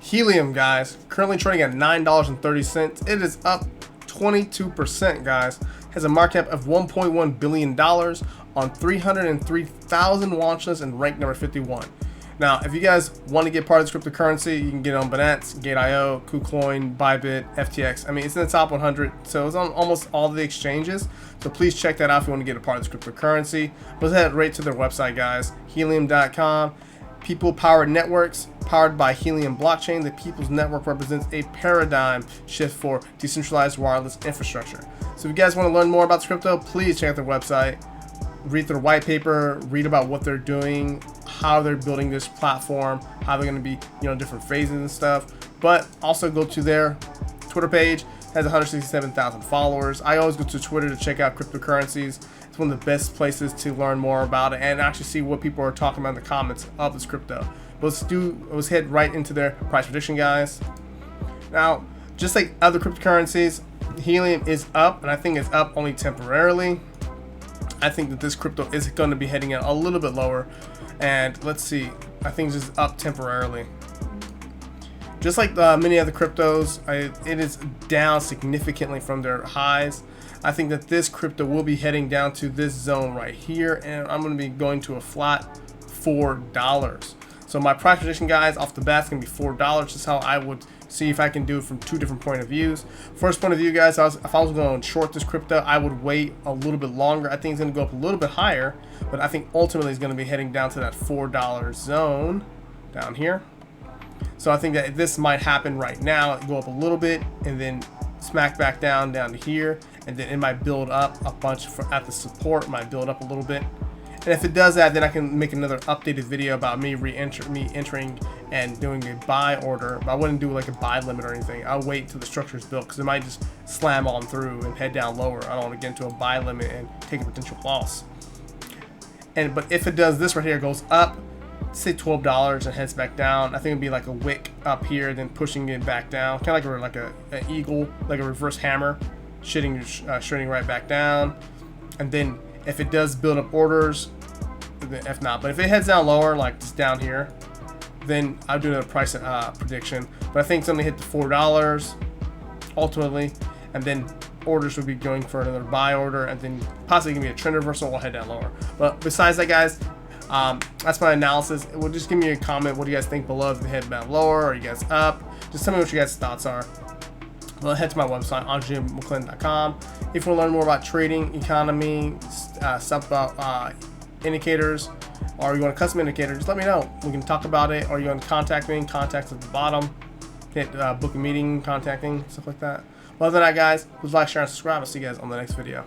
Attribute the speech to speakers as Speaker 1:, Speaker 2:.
Speaker 1: Helium, guys, currently trading at $9.30. It is up 22%, guys. Has a market cap of $1.1 billion on 303,000 watch lists and ranked number 51. Now, if you guys want to get part of this cryptocurrency, you can get it on Binance, Gate.io, KuCoin, Bybit, FTX. I mean, it's in the top 100, so it's on almost all the exchanges. So please check that out if you want to get a part of this cryptocurrency. Let's head right to their website, guys. Helium.com. People-powered networks, powered by Helium blockchain. The People's Network represents a paradigm shift for decentralized wireless infrastructure. So if you guys want to learn more about this crypto, please check out their website, read their white paper, read about what they're doing, how they're building this platform, how they're going to be, different phases and stuff. But also go to their Twitter page. It has 167,000 followers. I always go to Twitter to check out cryptocurrencies. It's one of the best places to learn more about it and actually see what people are talking about in the comments of this crypto. But let's head right into their price prediction, guys. Now, just like other cryptocurrencies, Helium is up, and I think it's up only temporarily. I think that this crypto is going to be heading out a little bit lower, and let's see, I think it's just up temporarily. Just like many other cryptos, it is down significantly from their highs. I think that this crypto will be heading down to this zone right here, and I'm going to be going to a flat $4. So my price prediction, guys, off the bat is going to be $4. This is how I would see if I can do it from two different point of views. First point of view, guys, if I was going to short this crypto, I would wait a little bit longer. I think it's going to go up a little bit higher, but I think ultimately it's going to be heading down to that $4 zone down here. So I think that this might happen right now, go up a little bit and then smack back down to here, and then it might build up a bunch at the support. It might build up a little bit. And if it does that, then I can make another updated video about me entering and doing a buy order. But I wouldn't do like a buy limit or anything. I'll wait until the structure is built, because it might just slam on through and head down lower. I don't want to get into a buy limit and take a potential loss. But if it does this right here, goes up, say $12 and heads back down, I think it'd be like a wick up here, then pushing it back down, kind of like an eagle, like a reverse hammer, shooting right back down. And then if it does build up orders, if not, but if it heads down lower, like just down here, then I'll do another price prediction. But I think it's going to hit the $4 ultimately, and then orders will be going for another buy order, and then possibly give me a trend reversal. We'll head down lower. But besides that, guys, that's my analysis. It will just give me a comment. What do you guys think below? If they head down lower, or you guys up? Just tell me what your guys' thoughts are. Well, head to my website, andreamcclinton.com. If you want to learn more about trading, economy, indicators, or you want a custom indicator, just let me know. We can talk about it, or you want to contact me, contact at the bottom. Hit book a meeting, contacting, stuff like that. Well, other than that, guys, please like, share, and subscribe. I'll see you guys on the next video.